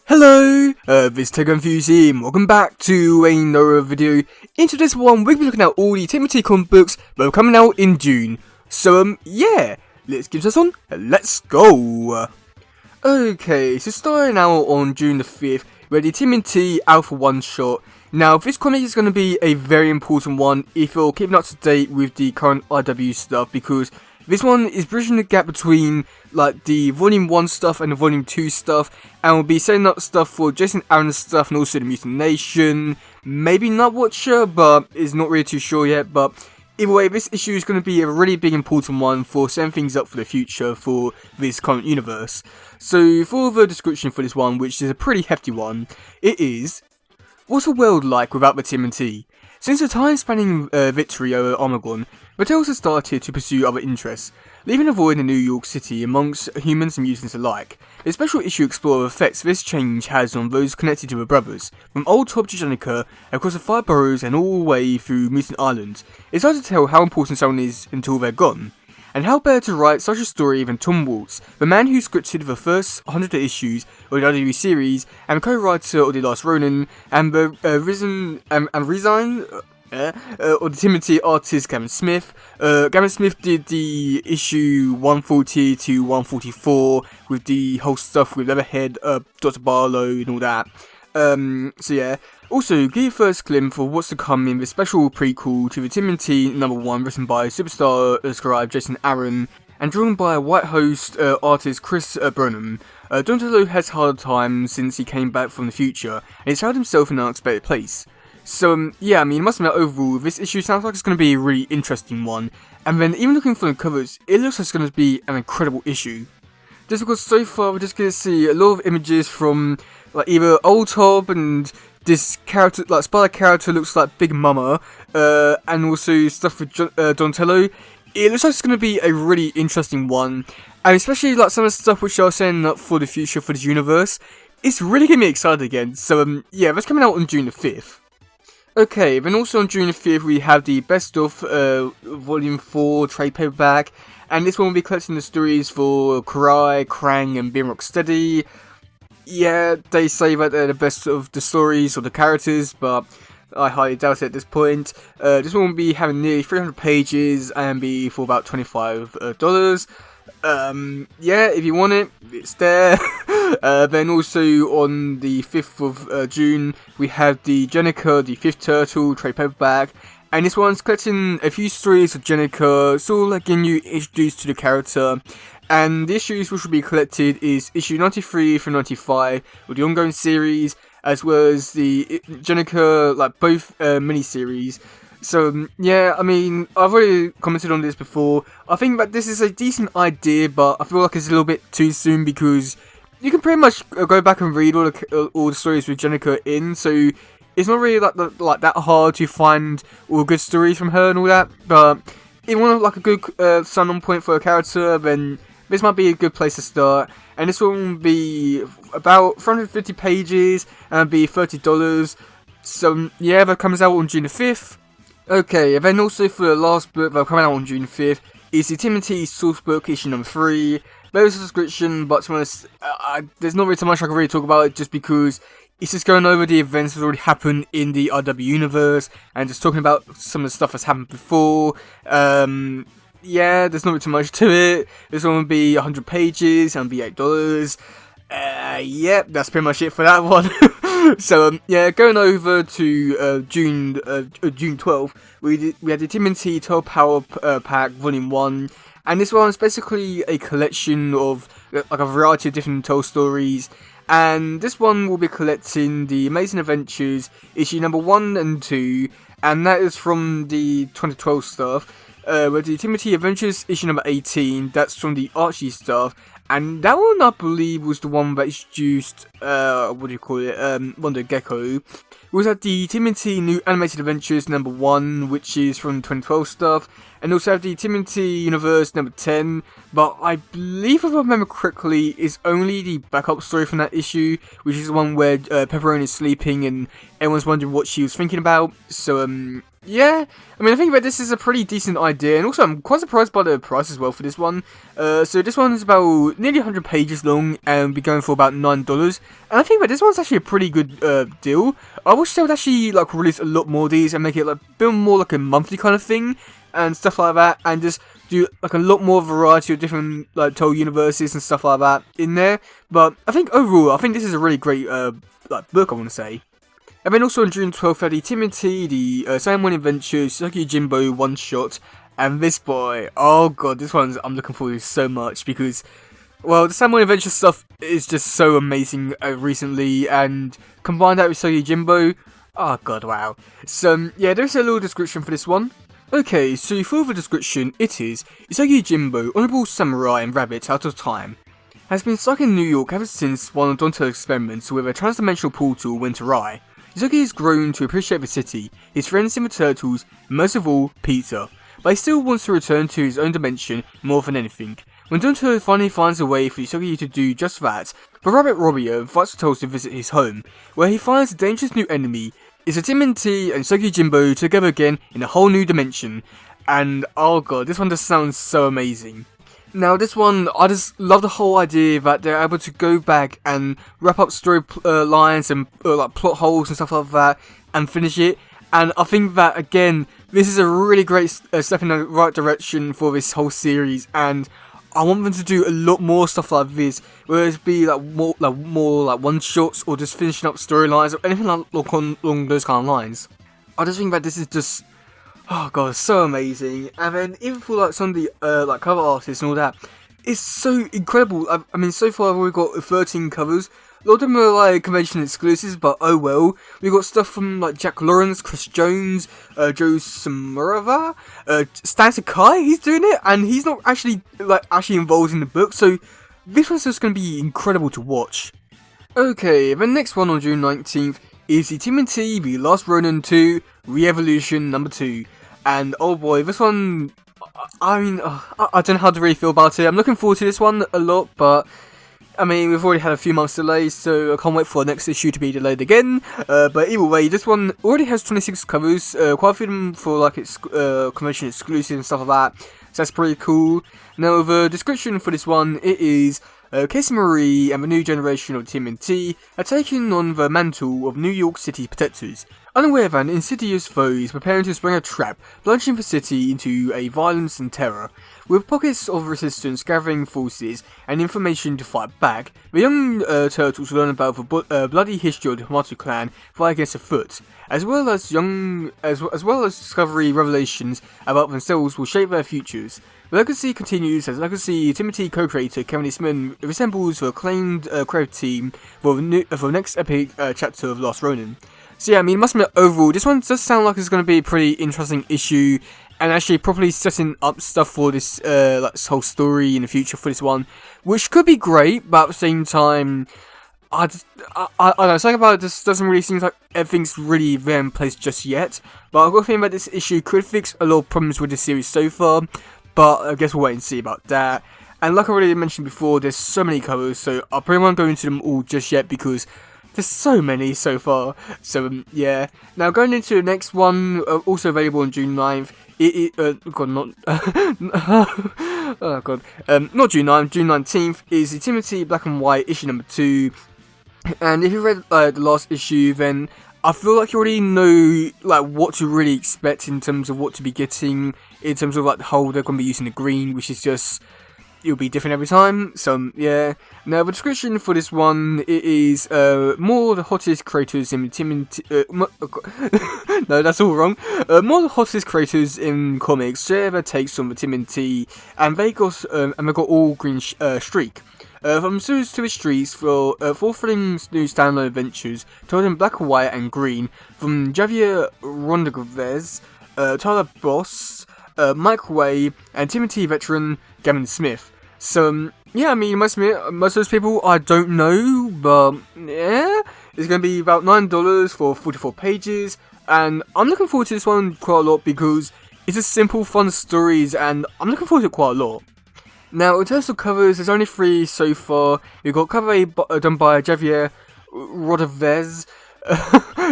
Hello, this is teddygaming and welcome back to another video. Into this one, we're going to be looking at all the TMT comic books that are coming out in June. So, yeah, let's get this on and let's go. Okay, so starting out on June the 5th, we have the TMT Alpha One Shot. Now, this comic is going to be a very important one if you're keeping up to date with the current RW stuff, because this one is bridging the gap between like the Volume 1 stuff and the Volume 2 stuff, and will be setting up stuff for Jason Aaron's stuff and also the Mutant Nation, maybe Nightwatcher, but is not really too sure yet. But either way, this issue is going to be a really big important one for setting things up for the future for this current universe. So for the description for this one, which is a pretty hefty one, it is: what's a world like without the TMNT? Since the time-spanning victory over Armageddon, Mattel has started to pursue other interests, leaving a void in New York City amongst humans and mutants alike. A special issue explores the effects this change has on those connected to the brothers, from Old Top to Jenica, across the 5 boroughs and all the way through Mutant Island. It's hard to tell how important someone is until they're gone. And how better to write such a story than Tom Waltz, the man who scripted the first 100 issues of the IDW series, and co-writer of The Last Ronin, and the Resign of the TMNT artist Gavin Smith. Gavin Smith did the issue 140 to 144 with the whole stuff with Leatherhead, Dr. Barlow and all that. So yeah. Also, give your first glimpse for what's to come in the special prequel to the TMNT #1, written by superstar scribe Jason Aaron and drawn by White Host artist Chris Burnham. Donatello has had a hard time since he came back from the future, and he's found himself in an unexpected place. So, yeah, I mean, it must admit, overall, this issue sounds like it's going to be a really interesting one. And then, even looking for the covers, it looks like it's going to be an incredible issue. Just because so far, we're just going to see a lot of images from, like, either Old Top and this character, like, Spider character looks like Big Mama, and also stuff with Donatello. It looks like it's going to be a really interesting one. And especially, like, some of the stuff which are setting up for the future for this universe. It's really getting me excited again. So, yeah, that's coming out on June the 5th. Okay, then also on June the 5th we have the Best of Volume 4 trade paperback, and this one will be collecting the stories for Karai, Krang and Being Rocksteady. Yeah, they say that they're the best of the stories or the characters, but I highly doubt it at this point. This one will be having nearly 300 pages and be for about $25. Yeah, if you want it, it's there. Then also on the 5th of June, we have the Jenica, the 5th Turtle trade paperback, and this one's collecting a few stories of Jenica, sort of like getting you introduced to the character. And the issues which will be collected is issue 93 through 95 with the ongoing series, as well as the Jenica, like both mini-series. So, yeah, I mean, I've already commented on this before. I think that this is a decent idea, but I feel like it's a little bit too soon because you can pretty much go back and read all the stories with Jenica in, so it's not really like that hard to find all good stories from her and all that. But if you want like a good sun on point for a character, then this might be a good place to start. And this one will be about 450 pages and be $30. So, yeah, that comes out on June the 5th. Okay, and then also for the last book that will come out on June 5th is the TMNT Sourcebook issue number 3. There's a description, but to be honest, there's not really so much I can really talk about it just because it's just going over the events that already happened in the RW universe and just talking about some of the stuff that's happened before. Yeah, there's not really too much to it. This one will be 100 pages and be $8. Yeah, that's pretty much it for that one. So, yeah, going over to June 12th, we had the TMNT 12 Power Pack Volume 1, and this one is basically a collection of like a variety of different Toll stories, and this one will be collecting the Amazing Adventures issue number 1 and 2, and that is from the 2012 stuff, with the TMNT Adventures issue number 18, that's from the Archie stuff. And that one, I believe, was the one that introduced, Wonder Gecko. We also had the TMNT New Animated Adventures number 1, which is from 2012 stuff. And also have the TMNT Universe number 10. But I believe, if I remember correctly, is only the backup story from that issue, which is the one where Pepperoni is sleeping and everyone's wondering what she was thinking about. So, Yeah, I mean, I think that this is a pretty decent idea, and also I'm quite surprised by the price as well for this one. So this one is about nearly 100 pages long, and be going for about $9. And I think that this one's actually a pretty good deal. I wish they would actually like release a lot more of these and make it like a bit more like a monthly kind of thing and stuff like that, and just do like a lot more variety of different like total universes and stuff like that in there. But I think overall, I think this is a really great like book, I want to say. And then also on June 12th, had the Timothy, the Simon Adventures, Suki Jimbo one shot, and this boy. Oh god, this one's I'm looking forward to so much because, well, the Simon Adventure stuff is just so amazing recently, and combine that with Suki Jimbo, oh god, wow. So yeah, there's a little description for this one. Okay, so for the description, it is Isagi Jimbo, honourable samurai and rabbit out of time, has been stuck in New York ever since one of Dante's experiments with a transdimensional portal went awry. Isagi has grown to appreciate the city, his friends in the turtles, and most of all, pizza, but he still wants to return to his own dimension more than anything. When Dante finally finds a way for Isagi to do just that, the rabbit Robio invites the turtles to visit his home, where he finds a dangerous new enemy. It's a Timothy and Isagi Jimbo together again in a whole new dimension, and oh god, this one just sounds so amazing. Now this one, I just love the whole idea that they're able to go back and wrap up story lines and like plot holes and stuff like that and finish it. And I think that again, this is a really great step in the right direction for this whole series. And I want them to do a lot more stuff like this, whether it be like more like one shots or just finishing up storylines or anything along those kind of lines. I just think that this is just, oh god, so amazing. And then even for like some of the like cover artists and all that, it's so incredible. I mean, so far I've already got 13 covers. A lot of them are like convention exclusives, but oh well. We got stuff from like Jack Lawrence, Chris Jones, Joe Samurava, Stan Sakai. He's doing it, and he's not actually involved in the book. So this one's just going to be incredible to watch. Okay, the next one on June 19th is the Timothy The Last Ronin 2 Re-Evolution number 2. And oh boy, this one, I mean, I don't know how to really feel about it. I'm looking forward to this one a lot, but I mean, we've already had a few months delay, so I can't wait for the next issue to be delayed again. But either way, this one already has 26 covers, quite a few of them for like its convention exclusive and stuff like that. So that's pretty cool. Now, the description for this one, it is Casey Marie and the new generation of TMNT are taking on the mantle of New York City's protectors. Unaware that an insidious foe is preparing to spring a trap, plunging the city into a violence and terror. With pockets of resistance gathering forces and information to fight back, the young turtles learn about the bloody history of the Hamato clan fight against the Foot, as well as discovery revelations about themselves will shape their futures. The legacy continues as Legacy Timothy co-creator Kevin Smith resembles the acclaimed creative team for the next epic chapter of Last Ronin. So yeah, I mean, it must admit, overall, this one does sound like it's going to be a pretty interesting issue, and actually properly setting up stuff for this like this whole story in the future for this one, which could be great, but at the same time, I don't know, something about it just doesn't really seem like everything's really there in place just yet. But I've got a feeling that this issue could fix a lot of problems with the series so far, but I guess we'll wait and see about that. And like I already mentioned before, there's so many covers, so I probably won't go into them all just yet because there's so many so far. So yeah. Now going into the next one, also available on June 9th. Not June 9th, June 19th is the Timothy Black and White issue number 2. And if you read the last issue, then I feel like you already know like what to really expect in terms of what to be getting, in terms of like how they're going to be using the green, which is just, it'll be different every time. So yeah. Now the description for this one, it is more the hottest creators in Timothy. No, that's all wrong. More the hottest creators in comics share their takes on the Timothy, and they got all green streak. From zoos to the streets for thrilling new standalone adventures told in black, white, and green from Javier Rodriguez, Tyler Boss, Mike Way, and Timothy veteran Gavin Smith. So yeah, I mean, most of those people I don't know, but yeah, it's going to be about $9 for 44 pages, and I'm looking forward to this one quite a lot because it's just simple, fun stories, and I'm looking forward to it quite a lot. Now, in terms of covers, there's only 3 so far. We've got cover A done by Javier Rodriguez,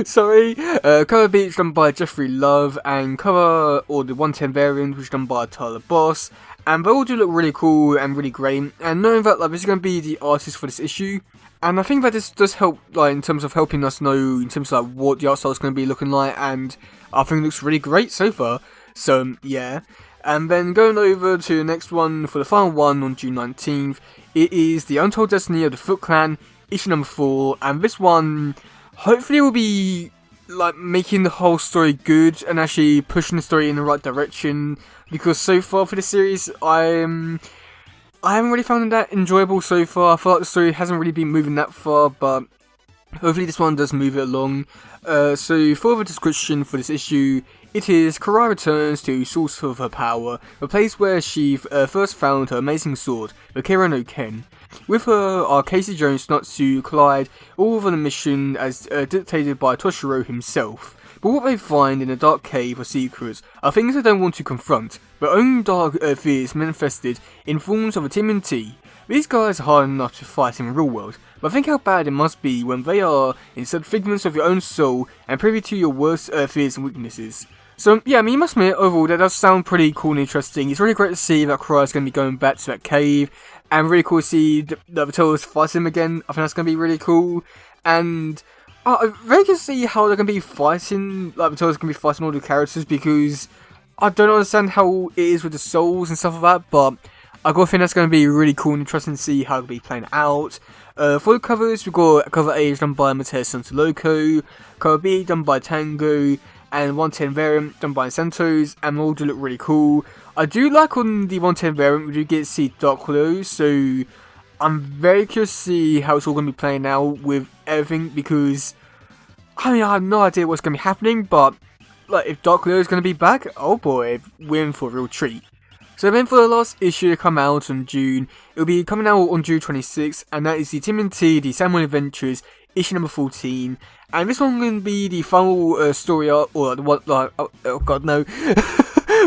Sorry. Cover B is done by Jeffrey Love, and cover or the 110 variant was done by Tyler Boss. And they all do look really cool and really great. And knowing that like this is going to be the artist for this issue, and I think that this does help like in terms of helping us know in terms of like what the art style is going to be looking like, and I think it looks really great so far. So yeah. And then going over to the next one for the final one on June 19th, it is The Untold Destiny of the Foot Clan, issue number 4, and this one hopefully will be like making the whole story good and actually pushing the story in the right direction, because so far for this series I haven't really found it that enjoyable so far. I feel like the story hasn't really been moving that far, but hopefully this one does move it along. So for the description for this issue, it is Karai returns to source of her power, the place where she first found her amazing sword, the Kira no Ken. With her are Casey Jones, Natsu, Clyde, all on a mission as dictated by Toshiro himself. But what they find in a dark cave or secrets are things they don't want to confront, but own dark fears manifested in forms of a TMNT. These guys are hard enough to fight in the real world, but think how bad it must be when they are instead figments of your own soul and privy to your worst fears and weaknesses. So yeah, I mean, you must admit, overall, that does sound pretty cool and interesting. It's really great to see that Karai is going to be going back to that cave, and really cool to see the Vitolas fight him again. I think that's going to be really cool, and I really can see how they're going to be fighting, like Vitolas going to be fighting all the characters, because I don't understand how it is with the souls and stuff like that, but I gotta think that's going to be really cool and interesting to see how it'll be playing out. For the covers, we've got cover A done by Mateus Santoloco, cover B done by Tango, and 110 variant done by Santos, and all do look really cool. I do like on the 110 variant we do get to see Dark Willow, so I'm very curious to see how it's all going to be playing out with everything, because I mean I have no idea what's going to be happening, but like if Dark Willow is going to be back, oh boy, we're in for a real treat. So then for the last issue to come out in June, it will be coming out on June 26th, and that is the TMNT, the Samuel Adventures, issue number 14. And this one going to be the final story arc, or what? Like, oh god, no.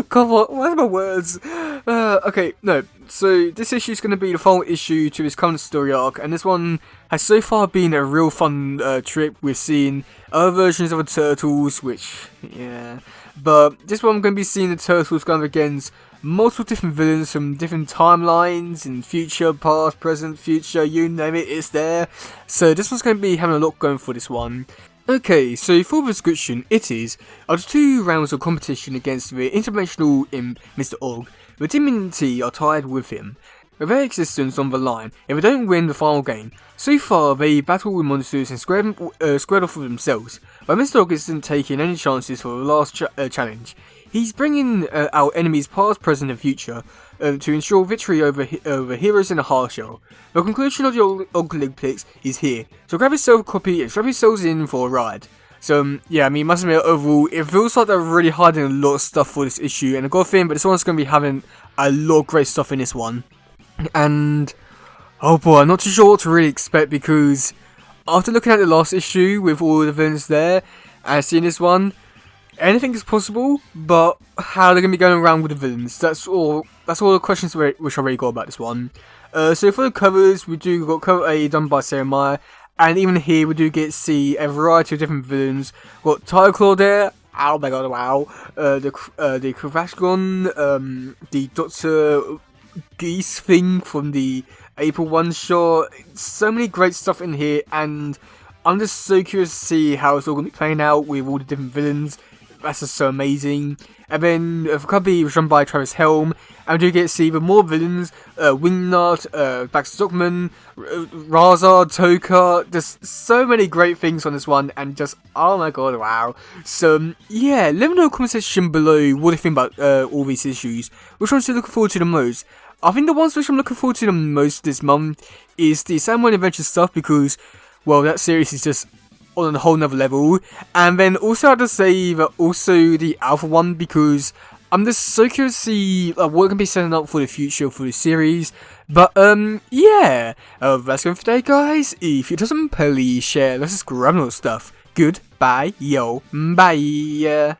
God, what are my words? Okay, no. So this issue is going to be the final issue to this current story arc, and this one has so far been a real fun trip. We've seen other versions of the Turtles, which yeah, but this one I'm going to be seeing the Turtles going against multiple different villains from different timelines in future, past, present, future, you name it, it's there. So this one's going to be having a lot going for this one. Okay, so for the description, it is after 2 rounds of competition against the interdimensional imp Mr. Og, the TMNT are tied with him, with their existence on the line if they don't win the final game. So far, they battle with monsters and squared off with themselves, but Mr. Og isn't taking any chances for the last challenge. He's bringing out enemies past, present and future to ensure victory over heroes in a hard shell. The conclusion of the Olympics is here, so grab yourself a copy and strap yourselves in for a ride. So yeah, I mean, must admit, overall, it feels like they're really hiding a lot of stuff for this issue, and I got a feeling, but this one's going to be having a lot of great stuff in this one. And oh boy, I'm not too sure what to really expect, because after looking at the last issue with all the villains there, and seeing this one, anything is possible, but how they're going to be going around with the villains, that's all the questions which I really got about this one. So for the covers, we do got cover A done by Sarah Meyer, and even here we do get to see a variety of different villains. We've got Tiger Claw there, oh my god, wow, the Kravashgon, the Dr. Geese thing from the April 1 shot, so many great stuff in here, and I'm just so curious to see how it's all going to be playing out with all the different villains. That's just so amazing. And then for Cubby was run by Travis Helm, and we do get to see even more villains, Wingnut, Baxter Stockman, Razard, Toka, just so many great things on this one, and just, oh my god, wow. So yeah, let me know in the comment section below what you think about all these issues. Which ones are you looking forward to the most? I think the ones which I'm looking forward to the most this month is the Samuel Adventure stuff, because, well, that series is just on a whole nother level. And then also I have to say that also the Alpha one, because I'm just so curious to see what we're going to be setting up for the future for the series. But yeah, that's it for today, guys. If you doesn't, please share, let's just grab more stuff. Goodbye, yo, bye.